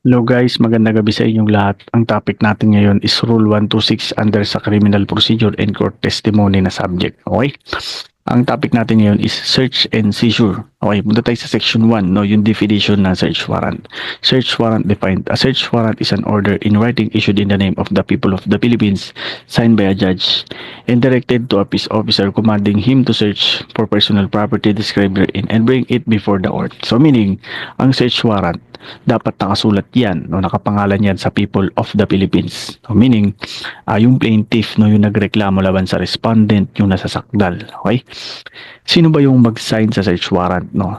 Hello guys, magandang gabi sa inyong lahat. Ang topic natin ngayon is Rule 126 under sa Criminal Procedure and Court Testimony na subject. Okay? Ang topic natin ngayon is search and seizure. Okay, punta tayo sa section 1, no, yung definition ng search warrant. Search warrant defined. A search warrant is an order in writing issued in the name of the people of the Philippines, signed by a judge, and directed to a peace officer commanding him to search for personal property described therein and bring it before the court. So meaning, ang search warrant dapat nakasulat yan, no, nakapangalan yan sa people of the Philippines. So, meaning, yung plaintiff, no, yung nagreklamo laban sa respondent, yung nasasakdal. Okay? Sino ba yung mag-sign sa search warrant, no?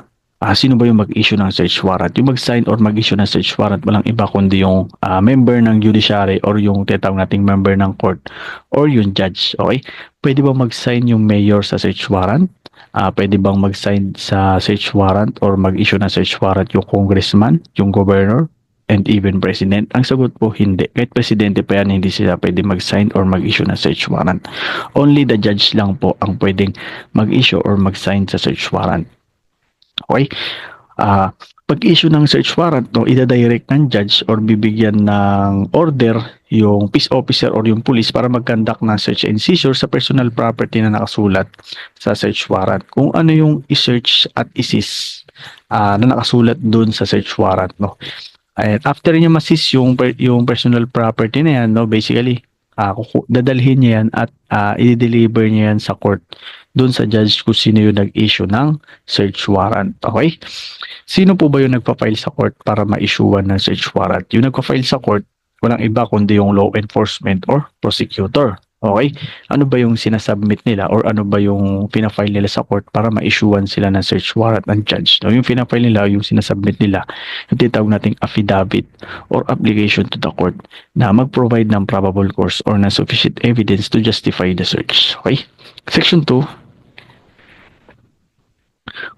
Sino ba yung mag-issue ng search warrant? Yung mag-sign or mag-issue ng search warrant, walang iba kundi yung member ng judiciary or yung tinatawag nating member ng court or yung judge. Okay? Pwede ba mag-sign yung mayor sa search warrant? Pwede bang mag-sign sa search warrant or mag-issue ng search warrant yung congressman, yung governor, and even president? Ang sagot po, hindi. Kahit presidente pa yan, hindi sila pwede mag-sign or mag-issue ng search warrant. Only the judge lang po ang pwedeng mag-issue or mag-sign sa search warrant. Okay? Pag-issue ng search warrant, no, ida-direct ng judge or bibigyan ng order yung peace officer or yung police para mag-conduct ng search and seizure sa personal property na nakasulat sa search warrant. Kung ano yung i-search at i-seize na nakasulat dun sa search warrant, no. And after niya ma-seize yung personal property na yan, no, basically, dadalhin niya yan at i-deliver niya yan sa court doon sa judge kung sino yung nag-issue ng search warrant. Okay? Sino po ba yung nagpa-file sa court para ma-issuean ng search warrant? Yung nagpa-file sa court, walang iba kundi yung law enforcement or prosecutor. Okay? Ano ba yung sinasubmit nila or ano ba yung pina-file nila sa court para ma-issuean sila ng search warrant ng judge? No, yung pina-file nila, yung sinasubmit nila, yung tinatawag nating affidavit or application to the court na mag-provide ng probable cause or na sufficient evidence to justify the search. Okay? Section 2,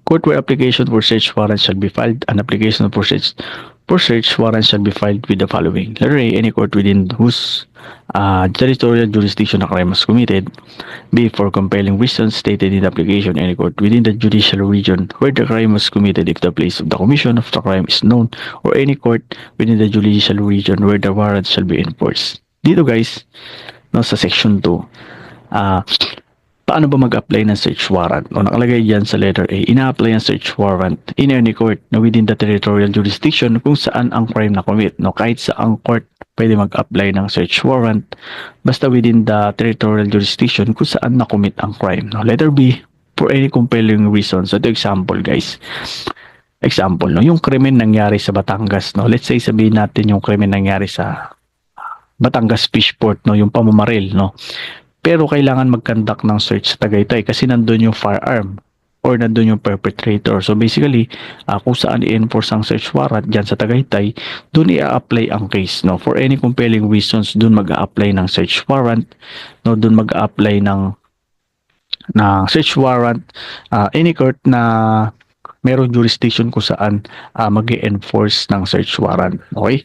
court where application for search warrant shall be filed, an application for search warrant shall be filed with the following. Letter A, any court within whose territorial jurisdiction a crime was committed. B, for compelling reasons stated in the application, any court within the judicial region where the crime was committed if the place of the commission of the crime is known, or any court within the judicial region where the warrant shall be enforced. Dito guys, no, sa section 2, paano ba mag-apply ng search warrant? O nakalagay dyan sa letter A, ina-apply ang search warrant in any court na within the territorial jurisdiction kung saan ang crime na commit. No, kahit sa ang court pwede mag-apply ng search warrant basta within the territorial jurisdiction kung saan na-commit ang crime. No, letter B, for any compelling reason. So, ito example guys. Example, no, yung krimen nangyari sa Batangas. No, let's say sabihin natin yung krimen nangyari sa Batangas Fishport, no, yung pamamaril, no. Pero kailangan mag-conduct ng search sa Tagaytay kasi nandun yung firearm or nandun yung perpetrator. So basically, kung saan i-enforce ang search warrant dyan sa Tagaytay, dun i-apply ang case. No? For any compelling reasons, dun mag-a-apply ng search warrant. No? Dun mag-a-apply ng search warrant. Any court na merong jurisdiction kung saan mag-i-enforce ng search warrant. Okay?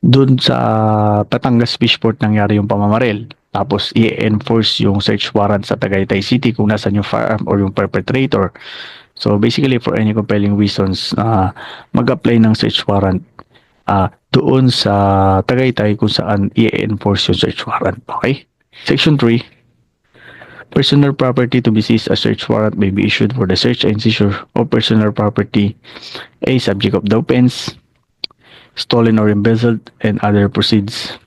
Doon sa Batangas Fishport nangyari yung pamamaril. Tapos i-enforce yung search warrant sa Tagaytay City kung nasan yung firearm or yung perpetrator. So basically for any compelling reasons, mag-apply ng search warrant doon sa Tagaytay kung saan i-enforce yung search warrant. Okay? Section 3. Personal property to be seized, a search warrant may be issued for the search and seizure of personal property, a subject of the offense, stolen or embezzled, and other proceeds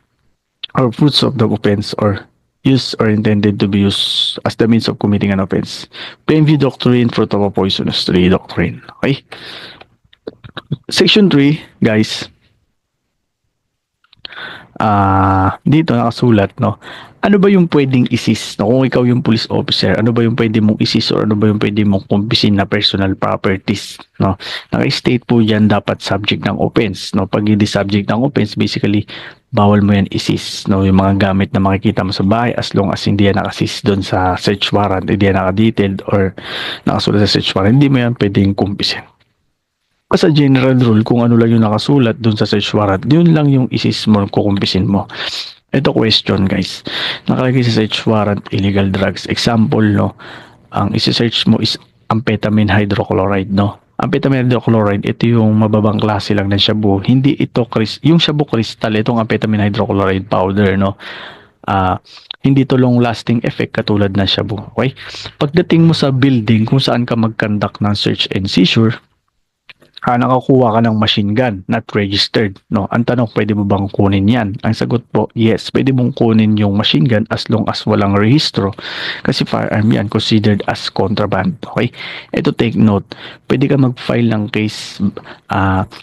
or fruits of the offense or used or intended to be used as the means of committing an offense. Plainview Doctrine, Fruit of a Poisonous Tree Doctrine. Okay? Section 3, guys. Dito nakasulat, no? Ano ba yung pwedeng isis? No? Kung ikaw yung police officer, ano ba yung pwede mong isis or ano ba yung pwede mong kumpisin na personal properties? No? Naka-state po dyan dapat subject ng offense. No? Pag hindi subject ng offense, basically, bawal mo yan isis. No? Yung mga gamit na makikita mo sa bahay as long as hindi yan nakasis doon sa search warrant, hindi yan naka-detailed or nakasulat sa search warrant, hindi mo yan pwedeng kumpisin. Sa general rule, kung ano lang yung nakasulat doon sa search warrant, yun lang yung isis mo, kukumpisin mo. Ito question guys, nakalagay sa search warrant illegal drugs. Example, no, ang isi-search mo is amphetamine hydrochloride, no. Amphetamine hydrochloride, ito yung mababang klase lang ng shabu. Hindi ito yung shabu crystal, itong amphetamine hydrochloride powder, no? Ah, hindi to long lasting effect katulad ng shabu. Okay? Pagdating mo sa building kung saan ka mag-conduct ng search and seizure, nakakuha ka ng machine gun, not registered. No? Ang tanong, pwede mo bang kunin yan? Ang sagot po, yes, pwede mong kunin yung machine gun as long as walang rehistro. Kasi firearm yan, considered as contraband. Okay? Ito take note, pwede ka mag-file ng case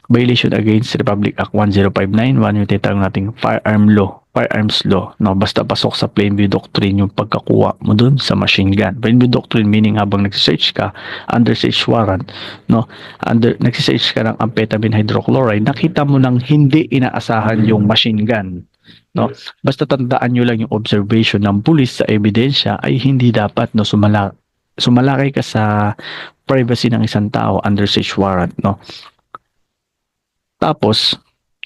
violation against Republic Act 10591, yung tinatawag nating firearms law, no? Basta pasok sa plain view doctrine yung pagkakuha mo dun sa machine gun. Plain view doctrine meaning habang nagsisearch ka under search warrant, no? Nagsisearch ka ng amphetamine hydrochloride, nakita mo nang hindi inaasahan yung machine gun, no? Basta tandaan nyo lang yung observation ng pulis sa ebidensya ay hindi dapat, no, sumalakay ka sa privacy ng isang tao under search warrant, no? Tapos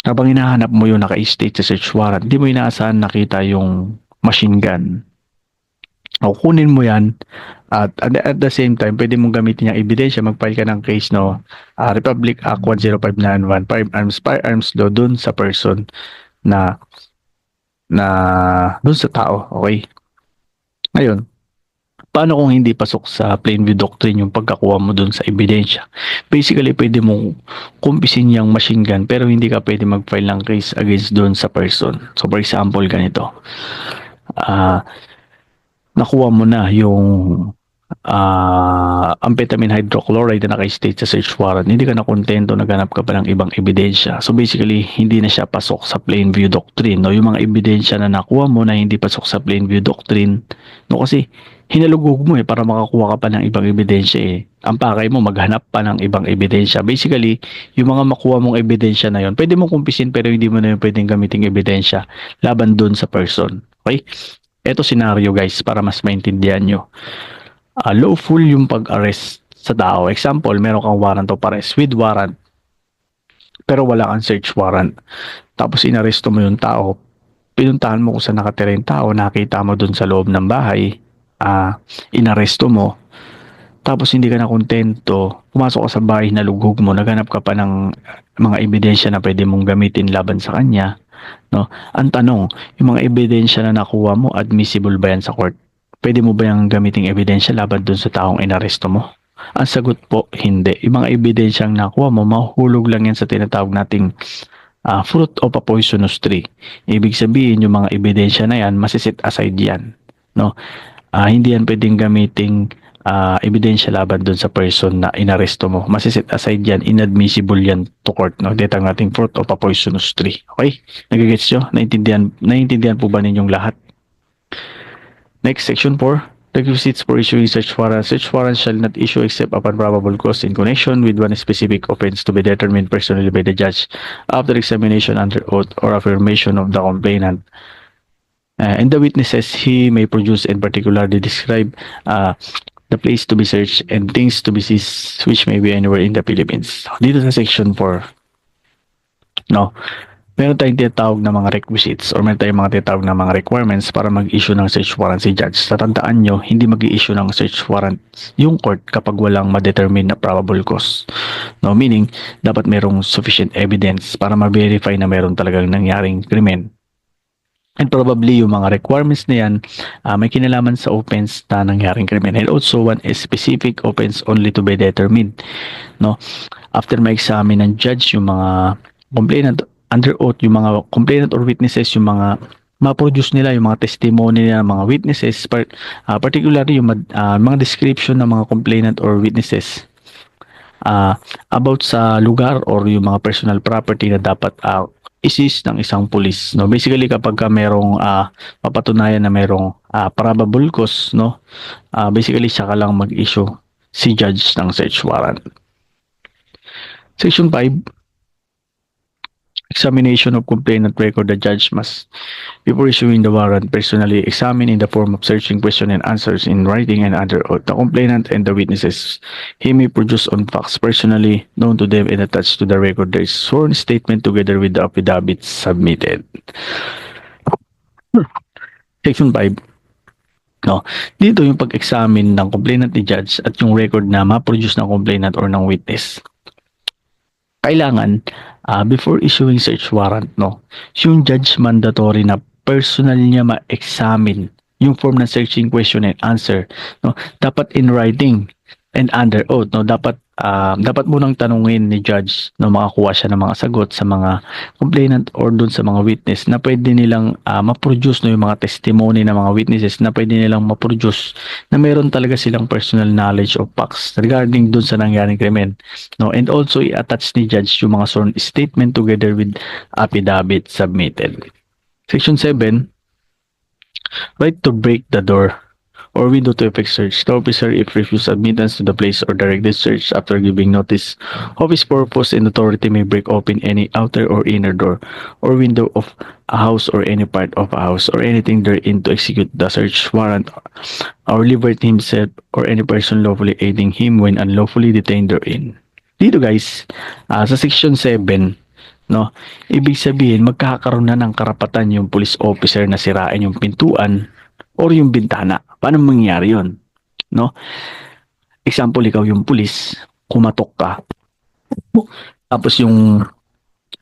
habang hinahanap mo yung naka-state sa search warrant, di mo inaasahan nakita yung machine gun. O kunin mo yan at the same time, pwede mong gamitin yung ebidensya, mag-file ka ng case, no? Republic Act 10591, firearms law dun sa person na dun sa tao, okay? Ngayon, paano kung hindi pasok sa plain view doctrine yung pagkakuha mo dun sa ebidensya? Basically, pwede mong kumpisin yung machine gun pero hindi ka pwede mag-file ng case against dun sa person. So, for example, ganito. Nakuha mo na yung amphetamine hydrochloride na naka-state sa search warrant, hindi ka na kontento, naghanap ka pa ng ibang ebidensya. So basically, hindi na siya pasok sa plain view doctrine. No? Yung mga ebidensya na nakuha mo na hindi pasok sa plain view doctrine, no, kasi hinalugog mo para makakuha ka pa ng ibang ebidensya Ang pakay mo, maghanap pa ng ibang ebidensya. Basically, yung mga makuha mong ebidensya na yon, pwede mong kumpisin pero hindi mo na yung pwedeng gamiting ebidensya laban dun sa person. Okay? Ito scenario guys, para mas maintindihan nyo. Lawful yung pag-arrest sa tao. Example, meron kang warrant of arrest with warrant pero wala kang search warrant. Tapos inaresto mo yung tao. Pinuntahan mo kung saan nakatira yung tao, nakita mo dun sa loob ng bahay, inaresto mo. Tapos hindi ka na kontento, pumasok ka sa bahay, nalugog mo, naghanap ka pa ng mga ebidensya na pwede mong gamitin laban sa kanya. No? Ang tanong, yung mga ebidensya na nakuha mo, admissible ba yan sa court? Pwede mo ba yung gamiting ebidensya laban dun sa taong inaresto mo? Ang sagot po, hindi. Yung mga ebidensyang nakuha mo, mahulog lang yan sa tinatawag nating fruit of a poisonous tree. Ibig sabihin, yung mga ebidensya na yan, masisit aside yan. No? Hindi yan pwedeng gamiting ebidensya laban dun sa person na inaresto mo. Masiset aside yan, inadmissible yan to court. No? Dito ang ating fruit of a poisonous tree. Okay? Nagigets nyo? Naintindihan po ba ninyong lahat? Next, section 4. Requisites for issuing search warrant. Search warrant shall not issue except upon probable cause in connection with one specific offense to be determined personally by the judge after examination under oath or affirmation of the complainant. And the witnesses he may produce and particularly describe the place to be searched and things to be seized which may be anywhere in the Philippines. Dito sa section 4, no, meron tayong tinatawag na mga requisites or meron tayong mga tinatawag na mga requirements para mag-issue ng search warrant si judge. Tatandaan nyo, hindi mag-i-issue ng search warrant yung court kapag walang ma-determine na probable cause. No, meaning, dapat merong sufficient evidence para ma-verify na meron talagang nangyaring krimen. And probably yung mga requirements na yan may kinalaman sa offense na nangyaring krimen. And also one is specific offense only to be determined. No? After ma-examine ng judge yung mga complainant under oath, yung mga complainant or witnesses, yung mga ma-produce nila, yung mga testimony nila, mga witnesses, particularly yung mga description ng mga complainant or witnesses about sa lugar or yung mga personal property na dapat i-seize ng isang pulis. No? Basically, kapag merong mapatunayan na merong probable cause, no? Basically, siya ka lang mag-issue si judge ng search warrant. Section 5. Examination of complainant record. The judge must, before issuing the warrant, personally examine in the form of searching question and answers in writing and under oath the complainant and the witnesses. He may produce on facts personally known to them and attached to the record their sworn statement together with the affidavits submitted. Section 5. No, dito yung pag-examine ng complainant ni judge at yung record na ma-produce ng complainant or ng witness. kailangan before issuing search warrant, no, yung judge mandatory na personal niya ma-examine yung form ng searching question and answer, no, dapat in writing and under oath, no, dapat munang tanungin ni judge, no, makakuha siya ng mga sagot sa mga complainant or dun sa mga witness na pwede nilang ma-produce, no, yung mga testimony ng mga witnesses na pwede nilang ma-produce na meron talaga silang personal knowledge of facts regarding dun sa nangyaring krimen, no, and also i-attach ni judge yung mga sworn statement together with affidavit submitted. Section 7, right to break the door or window to effect search. The officer, if refuse admittance to the place or directed search after giving notice of his purpose and authority, may break open any outer or inner door or window of a house or any part of a house or anything therein to execute the search warrant or liberty himself or any person lawfully aiding him when unlawfully detained therein. Dito guys, sa section 7, no, ibig sabihin magkakaroon na ng karapatan yung police officer na sirain yung pintuan or yung bintana. Paano mangyayari yun? No? Example, ikaw yung pulis, kumatok ka, tapos yung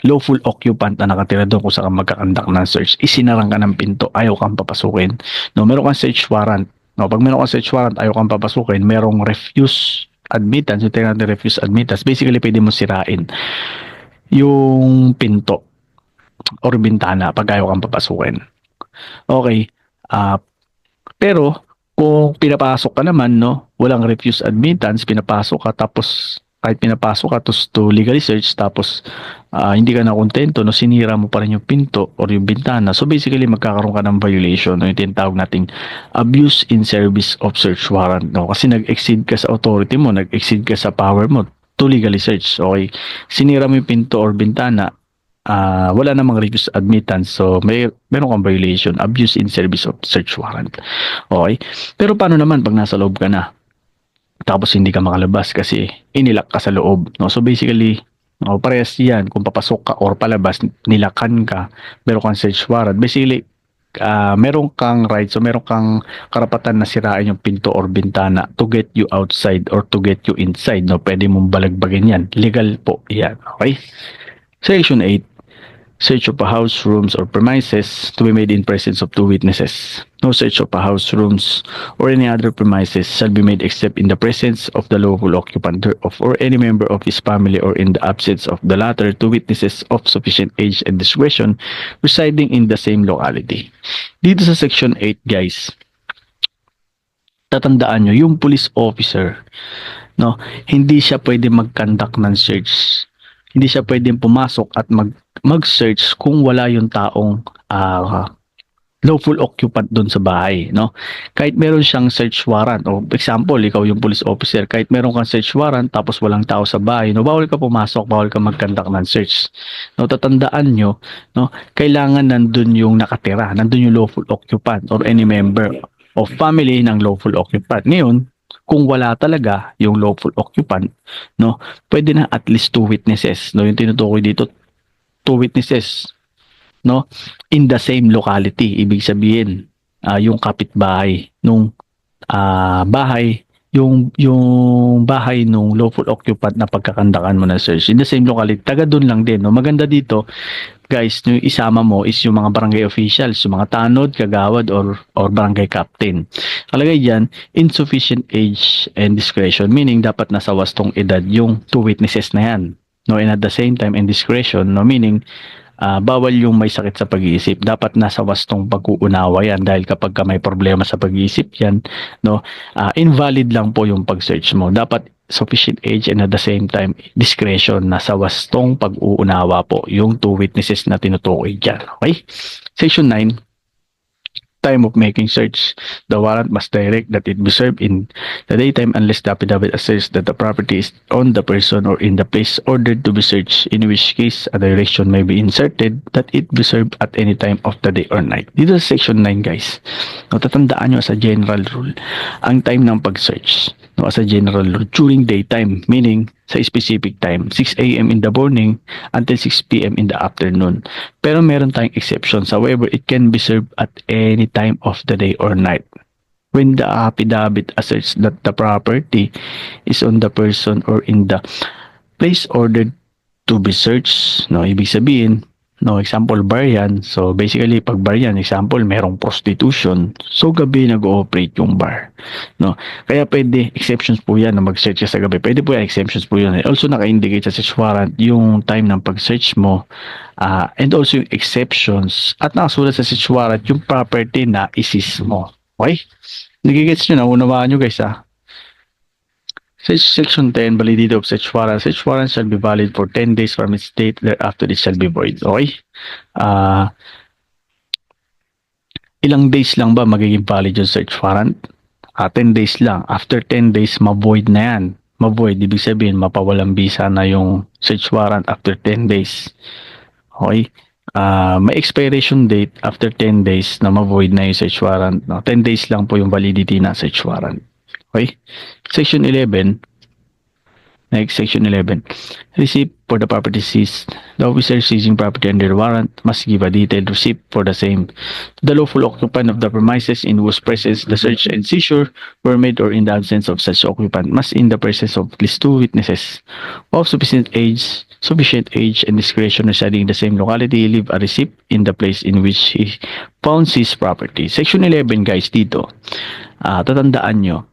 lawful occupant na nakatira doon kung saan magkakandak ng search, isinarang ka ng pinto, ayaw kang papasukin. No, meron kang search warrant. No, pag meron kang search warrant, ayaw kang papasukin, merong refuse admittance, yung tinatawag na refuse admittance, basically pwede mo sirain yung pinto or bintana pag ayaw kang papasukin. Okay, pero kung pinapasok ka naman, no, walang refuse admittance, pinapasok ka tapos kahit pinapasok ka to legally search tapos hindi ka na kontento, no, sinira mo pa rin yung pinto or yung bintana. So basically magkakaroon ka ng violation, no, yung tinatawag nating abuse in service of search warrant, no, kasi nag-exceed ka sa authority mo, nag-exceed ka sa power mo to legally search. Okay, sinira mo yung pinto or bintana, wala namang refuse admittance, so meron kang violation, abuse in service of search warrant. Okay, pero paano naman pag nasa loob ka na tapos hindi ka makalabas kasi inilak ka sa loob, no? So basically, no, parehas yan kung papasok ka or palabas, nilakan ka, meron kang search warrant, basically meron kang rights, so meron kang karapatan na sirain yung pinto or bintana to get you outside or to get you inside, no? Pwede mong balagbagin yan, legal po yan. Okay, Section 8, search of a house, rooms, or premises to be made in presence of two witnesses. No search of a house, rooms, or any other premises shall be made except in the presence of the lawful occupant thereof or any member of his family or in the absence of the latter, two witnesses of sufficient age and discretion residing in the same locality. Dito sa Section 8, guys, tatandaan nyo, yung police officer, no, hindi siya pwede mag-conduct ng search. Hindi siya pwedeng pumasok at mag-search kung wala yung taong lawful occupant doon sa bahay, no? Kahit meron siyang search warrant, o example, ikaw yung police officer, kahit meron kang search warrant tapos walang tao sa bahay, no, bawal ka pumasok, bawal ka mag-conduct ng search. No, tatandaan nyo, no, kailangan nandun yung nakatira, nandun yung lawful occupant or any member of family ng lawful occupant. Ngayon, kung wala talaga yung lawful occupant, no, pwede na at least two witnesses, no, yung tinutukoy dito, two witnesses, no, in the same locality. Ibig sabihin, yung kapitbahay nung bahay, yung bahay nung lawful occupant na pagkakandakan mo na search, in the same locality, taga doon lang din, no. Maganda dito, guys, yung isama mo is yung mga barangay officials, yung mga tanod, kagawad, or barangay captain. Kalagay dyan, insufficient age and discretion, meaning dapat nasa wastong edad yung two witnesses na yan. No, and at the same time, and discretion, no, meaning bawal yung may sakit sa pag-iisip. Dapat nasa wastong pag-uunawa yan dahil kapag may problema sa pag-iisip yan, no, invalid lang po yung pag-search mo. Dapat sufficient age and at the same time discretion, nasa wastong pag-uunawa po yung two witnesses na tinutukoy dyan. Okay? Section 9, time of making search. The warrant must direct that it be served in the daytime unless the affidavit asserts that the property is on the person or in the place ordered to be searched, in which case a direction may be inserted that it be served at any time of the day or night. Dito sa Section 9, guys, no, tatandaan nyo as a general rule, ang time ng pag-search, no, as a general rule, during daytime, meaning sa specific time, 6 a.m. in the morning until 6 p.m. in the afternoon. Pero meron tayong exceptions. However, it can be served at any time of the day or night. When the affidavit asserts that the property is on the person or in the place ordered to to be searched, no, ibig sabihin, no, example bar yan. So basically pag bar yan, example merong prostitution, so gabi nag-ooperate yung bar, no. Kaya pwede exceptions po yan na mag-search ka sa gabi. Pwede po yan, exceptions po yun. Also naka-indicate sa search warrant yung time ng pag-search mo, and also yung exceptions, at nakasulat sa search warrant yung property na isis mo. Okay? Nagigets nyo na, unawaan nyo guys Section 10, validity of search warrant. Search warrant shall be valid for 10 days from its date, thereafter it shall be void. Okay? Ilang days lang ba magiging valid yung search warrant? 10 days lang. After 10 days, ma-void na yan. Ma-void, ibig sabihin, mapawalang bisa na yung search warrant after 10 days. Okay? May expiration date after 10 days na ma-void na yung search warrant. No? 10 days lang po yung validity na search warrant. Okay? Section 11. Next, Section 11. Receipt for the property seized. The officer seizing property under warrant must give a detailed receipt for the same to the lawful occupant of the premises in whose presence the search and seizure were made, or in the absence of such occupant must, in the presence of at least 2 witnesses of sufficient age and discretion residing in the same locality, leave a receipt in the place in which he found his property. Section 11 guys, dito. Tatandaan nyo.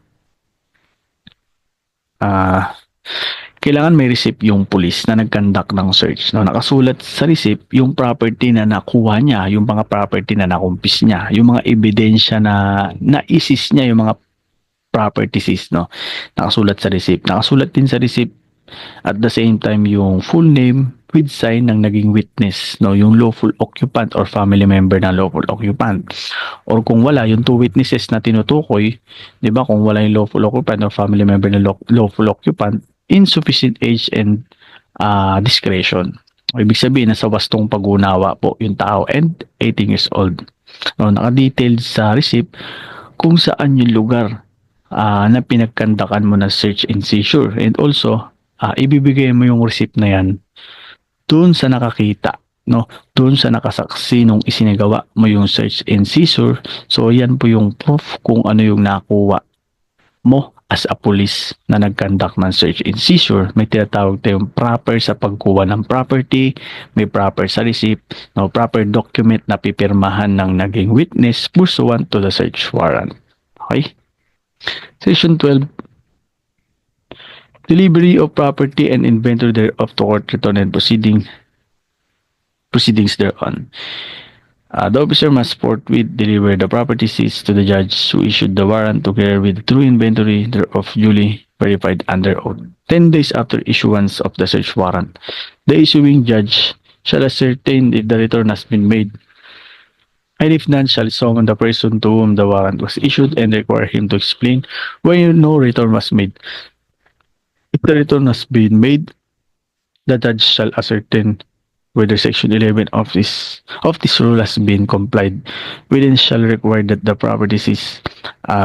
Kailangan may receipt yung pulis na nag-conduct ng search. No? Nakasulat sa receipt yung property na nakuha niya, yung mga property na nakumpis niya, yung mga ebidensya na naisis niya, yung mga properties, no? Nakasulat sa receipt. Nakasulat din sa receipt at the same time yung full name with sign ng naging witness, no? Yung lawful occupant or family member ng lawful occupant. Or kung wala, yung 2 witnesses na tinutukoy, di ba, kung wala yung lawful occupant or family member ng lawful occupant, insufficient age and discretion. Ibig sabihin, nasa wastong pag-unawa po yung tao and 18 years old. No, naka-detailed sa receipt kung saan yung lugar na pinagkandakan mo na search and seizure. And also, ibibigay mo yung receipt na yan doon sa nakakita, no? Doon sa nakasaksi nung isinagawa mo yung search and seizure. So, yan po yung proof kung ano yung nakuha mo as a police na nag-conduct ng search and seizure. May tinatawag tayong proper sa pagkuha ng property, may proper sa receipt, no, proper document na pipirmahan ng naging witness pursuant to the search warrant. Okay? Section 12. Delivery of property and inventory thereof to court, return and proceedings thereon. The officer must forthwith deliver the property seized to the judge who issued the warrant together with the true inventory thereof duly verified under oath. 10 days after issuance of the search warrant, the issuing judge shall ascertain if the return has been made, and if none, shall summon the person to whom the warrant was issued and require him to explain why no return was made. If the return has been made, the judge shall ascertain whether Section 11 of this rule has been complied with, and shall require that the properties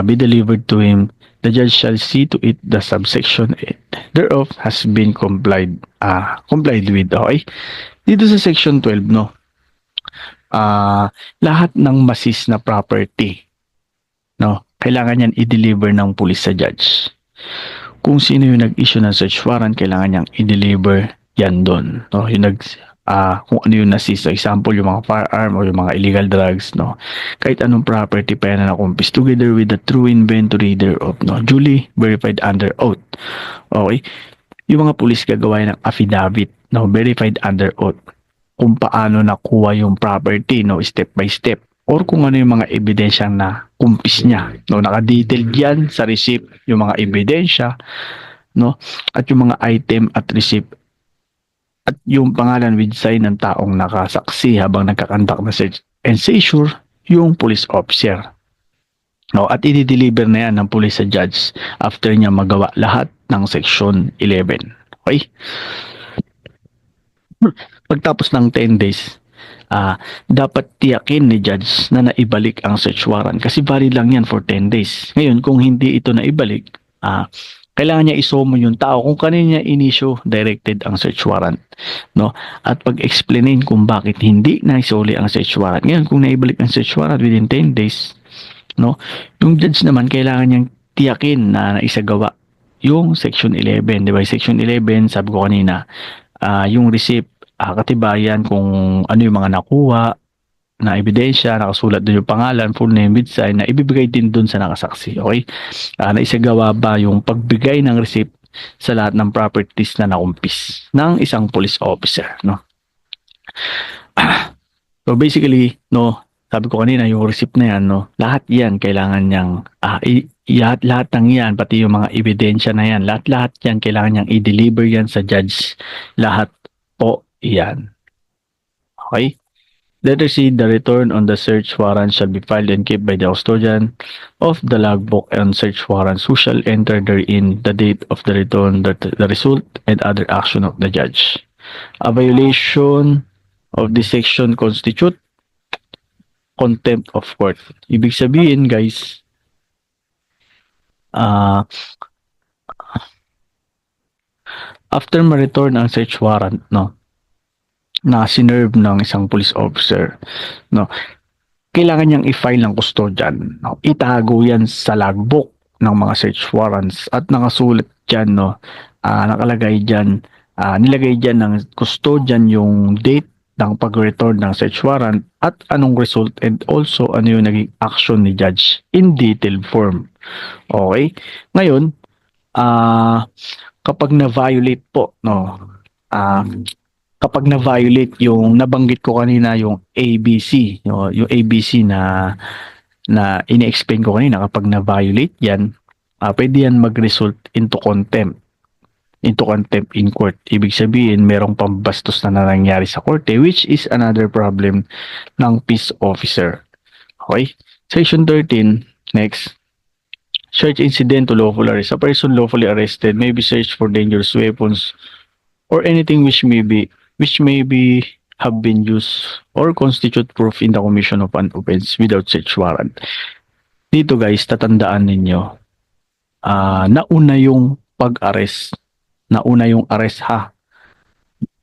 be delivered to him. The judge shall see to it the subsection thereof has been complied with. Okay? Dito sa Section 12, no? Lahat ng masis na property, no? Kailangan yan i-deliver ng pulis sa judge. Kung sino yung nag-issue ng search warrant, kailangan niyang i-deliver yan doon. No? Yung kung ano yung na-seize. So, example, yung mga firearm or yung mga illegal drugs, no? Kahit anong property pa yan na nakumpis together with the true inventory thereof, no? Duly verified under oath. Okay? Yung mga pulis gagawa ng affidavit, no? Verified under oath. Kung paano nakuha yung property, no? Step by step. Or kung ano yung mga ebidensyang na kumpis niya, no? Naka-detailed yan sa receipt, yung mga ebidensya, no? At yung mga item at receipt, at yung pangalan with sign ng taong nakasaksi habang nagkakandak na search and seizure, yung police officer. No, at i-deliver na yan ng police sa judge after niya magawa lahat ng Section 11. Okay? Pagtapos ng 10 days, dapat tiyakin ni judge na naibalik ang search warrant kasi valid lang yan for 10 days. Ngayon, kung hindi ito naibalik, kailangan niya isomo yung tao kung kanina niya inisyo directed ang search warrant, no? At pag-explainin kung bakit hindi naisoli ang search warrant. Ngayon, kung naibalik ang search warrant within 10 days, no? Yung judge naman kailangan niyang tiyakin na naisagawa yung Section 11, di ba? Section 11, sabi ko kanina, yung receipt, katibayan kung ano yung mga nakuha na ebidensya, nakasulat doon yung pangalan, full name with sign, na ibibigay din doon sa nakasaksi. Okay? Naisagawa ba yung pagbigay ng receipt sa lahat ng properties na nakumpis ng isang police officer, no? So basically, no, sabi ko kanina yung receipt na yan, no, lahat yan kailangan niyang lahat ng yan, pati yung mga ebidensya na yan, lahat yan kailangan niyang i-deliver yan sa judge. Lahat po yan. Okay? Letter C, the return on the search warrant shall be filed and kept by the custodian of the logbook and search warrants who shall enter therein the date of the return, the result, and other action of the judge. A violation of this section constitute contempt of court. Ibig sabihin, guys, after ma-return ang search warrant, no, na sinerve ng isang police officer, no, kailangan niyang i-file ng custodian, no, itago yan sa logbook ng mga search warrants at nakasulat dyan, no, nakalagay dyan, nilagay dyan ng custodian yung date ng pag-return ng search warrant at anong result and also ano yung naging action ni judge in detailed form. Okay? Ngayon, kapag na-violate po, no, kapag na-violate yung nabanggit ko kanina, yung ABC, yung ABC na ini-explain ko kanina, kapag na-violate yan, pwede yan mag-result into contempt in court. Ibig sabihin, merong pambastos na nangyari sa korte, which is another problem ng peace officer. Okay? Section 13, next. Search incident to lawful arrest. A person lawfully arrested may be searched for dangerous weapons or anything which may have been used or constitute proof in the commission of an offense without search warrant. Dito guys, tatandaan ninyo, nauna yung pag-arrest, nauna yung arrest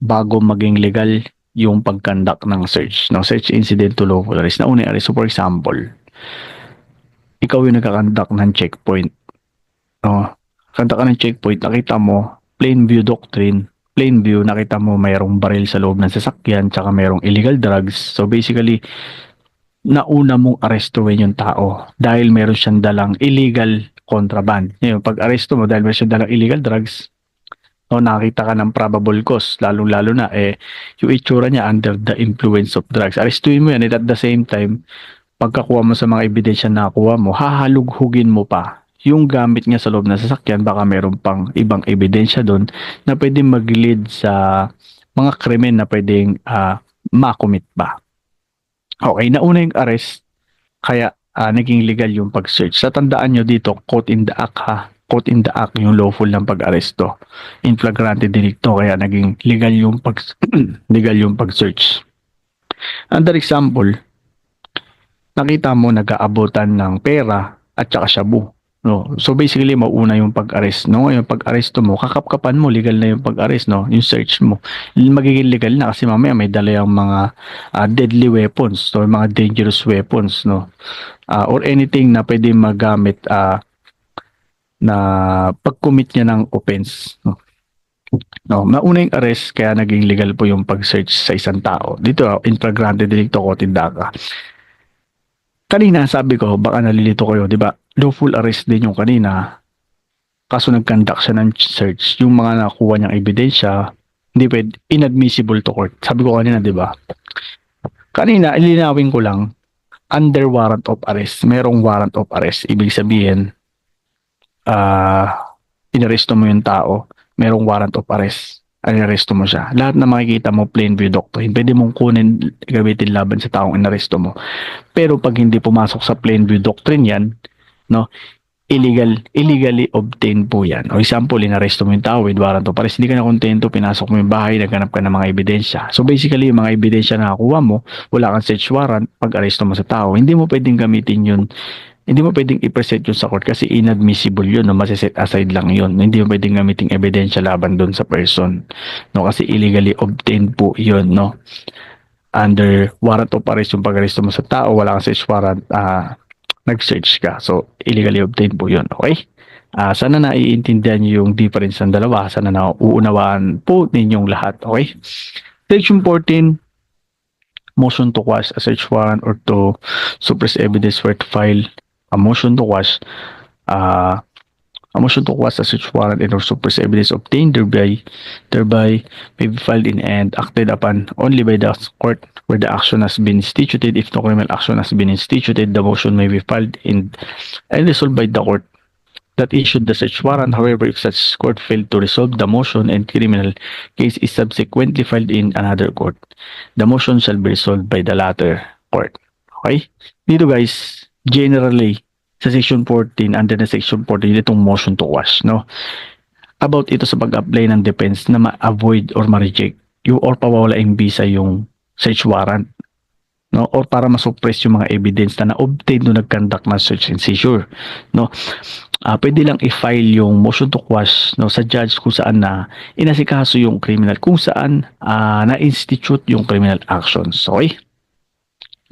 bago maging legal yung pag-conduct ng search. No, search incident to lawful arrest. Nauna yung arrest. So for example, ikaw yung nagka-conduct ng checkpoint. No, conduct ka ng checkpoint, nakita mo, plain view doctrine, plain view, nakita mo mayroong baril sa loob ng sasakyan, tsaka mayroong illegal drugs. So basically, nauna mong arestuhin yung tao dahil meron siyang dalang illegal contraband. Yung pag-aresto mo dahil meron siyang dalang illegal drugs, no, nakita ka ng probable cause, lalong-lalo na yung itsura niya under the influence of drugs. Arestuhin mo yan at the same time, pagkakuha mo sa mga ebidensya na nakuha mo, hahalughugin mo pa yung gamit niya sa loob ng sasakyan, baka meron pang ibang ebidensya doon na pwedeng mag-lead sa mga krimen na pwedeng makomit pa. Okay, nauna yung arrest, kaya naging legal yung pag-search. Sa tandaan nyo dito, caught in the act caught in the act yung lawful ng pag-aresto. In flagrante delicto, kaya naging legal yung legal yung pag-search. Another example, nakita mo nag-aabotan ng pera at saka shabu. No? So basically, mauna yung pag-arrest. No? Yung pag-aresto mo, kakapkapan mo, legal na yung pag-arrest. No? Yung search mo, magiging legal na kasi mamaya may dala yung mga deadly weapons, so mga dangerous weapons, no? Or anything na pwede magamit na pag-commit niya ng offense. No? No, mauna yung arrest, kaya naging legal po yung pag-search sa isang tao. Dito, in flagrante delicto, caught in the act. Kanina sabi ko, baka nalilito kayo, di ba? Lawful arrest din yung kanina. Kaso nag-conduct siya ng search. Yung mga nakuha niyang ebidensya, hindi pwede, inadmissible to court. Sabi ko kanina, di ba? Kanina, ilinawin ko lang, under warrant of arrest. Merong warrant of arrest. Ibig sabihin, inaresto mo yung tao, merong warrant of arrest. Inaresto mo siya. Lahat na makikita mo, plain view doctrine, pwede mong kunin, gamitin laban sa taong inaresto mo. Pero pag hindi pumasok sa plain view doctrine yan, no, illegally obtained po yan. O example, inaresto mo yung tao with warrant of arrest, hindi ka na kontento, pinasok mo yung bahay, naghanap ka ng mga ebidensya. So basically, yung mga ebidensya na nakuha mo, wala kang search warrant, pag aresto mo sa tao, hindi mo pwedeng gamitin yun, hindi mo pwedeng i-present yun sa court kasi inadmissible yun, no? Masiset aside lang yun. Hindi mo pwedeng gamitin ebidensya laban doon sa person, no? Kasi illegally obtained po yun, no? Under warrant of arrest, yung pag-aresto mo sa tao, wala kang search warrant, nag-search ka. So, illegally obtained po yun. Okay? Sana naiintindihan niyo yung difference ng dalawa. Sana nauunawaan po ninyong lahat. Okay? Section 14, motion to quash a search warrant or to suppress evidence where to file a motion to quash. A motion to quash a search warrant and or suppress evidence obtained thereby may be filed in and acted upon only by the court where the action has been instituted. If no criminal action has been instituted, the motion may be filed in and resolved by the court that issued the search warrant. However, if such court failed to resolve the motion and criminal case is subsequently filed in another court, the motion shall be resolved by the latter court. Okay? Dito guys, generally, sa section 14, under the section 14, itong motion to quash, no? About ito sa pag-apply ng defense na ma-avoid or ma-reject yung or pawawalaing visa yung search warrant, no? Or para ma-suppress yung mga evidence na na-obtain nung nag-conduct ng search and seizure, no? Pwede lang i-file yung motion to quash, no, sa judge kung saan na inasikaso yung criminal, kung saan na-institute yung criminal actions. Okay?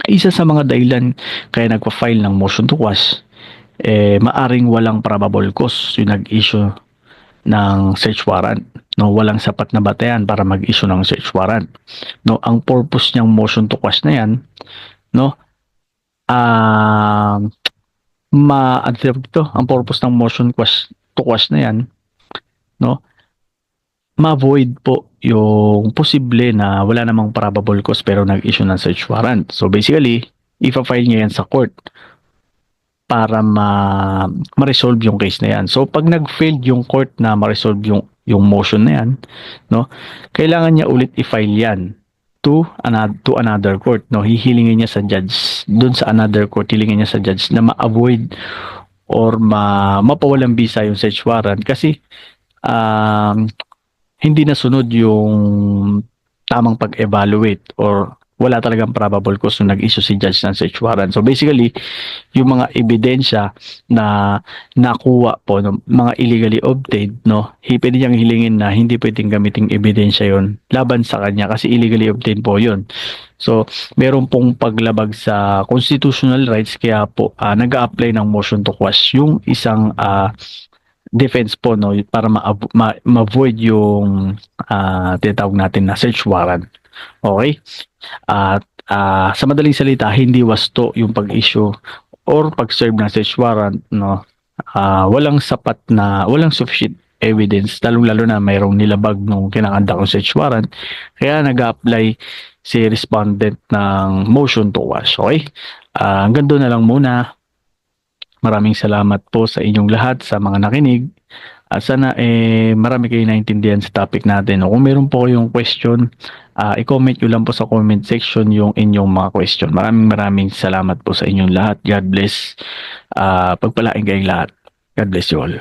Isa sa mga dahilan kaya nagpa-file ng motion to quash, maaring walang probable cause yung nag-issue ng search warrant, no, walang sapat na batayan para mag-issue ng search warrant, no. Ang purpose niyang motion to quash na yan, no, ang purpose ng motion to quash na yan, no, ma-avoid po yung posible na wala namang probable cause pero nag-issue ng search warrant. So basically, ipa-file niya yan sa court para ma-resolve yung case na yan. So pag nag-failed yung court na ma-resolve yung motion na yan, no, kailangan niya ulit i-file yan to another court, no. Hihilingin niya sa judge doon sa another court, hilingin niya sa judge na ma-avoid or mapawalang visa yung search warrant kasi hindi nasunod yung tamang pag-evaluate or wala talagang probable cause nung nag-issue si judge ng search warrant. So basically, yung mga ebidensya na nakuha po ng mga illegally obtained, no, pwede niyang hilingin na hindi pwedeng gamiting ebidensya yon laban sa kanya kasi illegally obtained po yon. So, meron pong paglabag sa constitutional rights kaya po nag-a-apply ng motion to quash yung isang defense po, no, para ma-avoid yung tinatawag natin na search warrant. Okay? At sa madaling salita, hindi wasto yung pag-issue or pag-serve ng search warrant, no. Walang sufficient evidence, lalong-lalo na mayroong nilabag nung kinakanta kong search warrant, kaya nag-apply si respondent ng motion to quash. Okay? Hanggang doon na lang muna. Maraming salamat po sa inyong lahat sa mga nakinig. Sana marami kayong naintindihan sa topic natin. O kung meron po kayong question, i-comment nyo lang po sa comment section yung inyong mga question. Maraming salamat po sa inyong lahat. God bless. Pagpalain kayong lahat. God bless you all.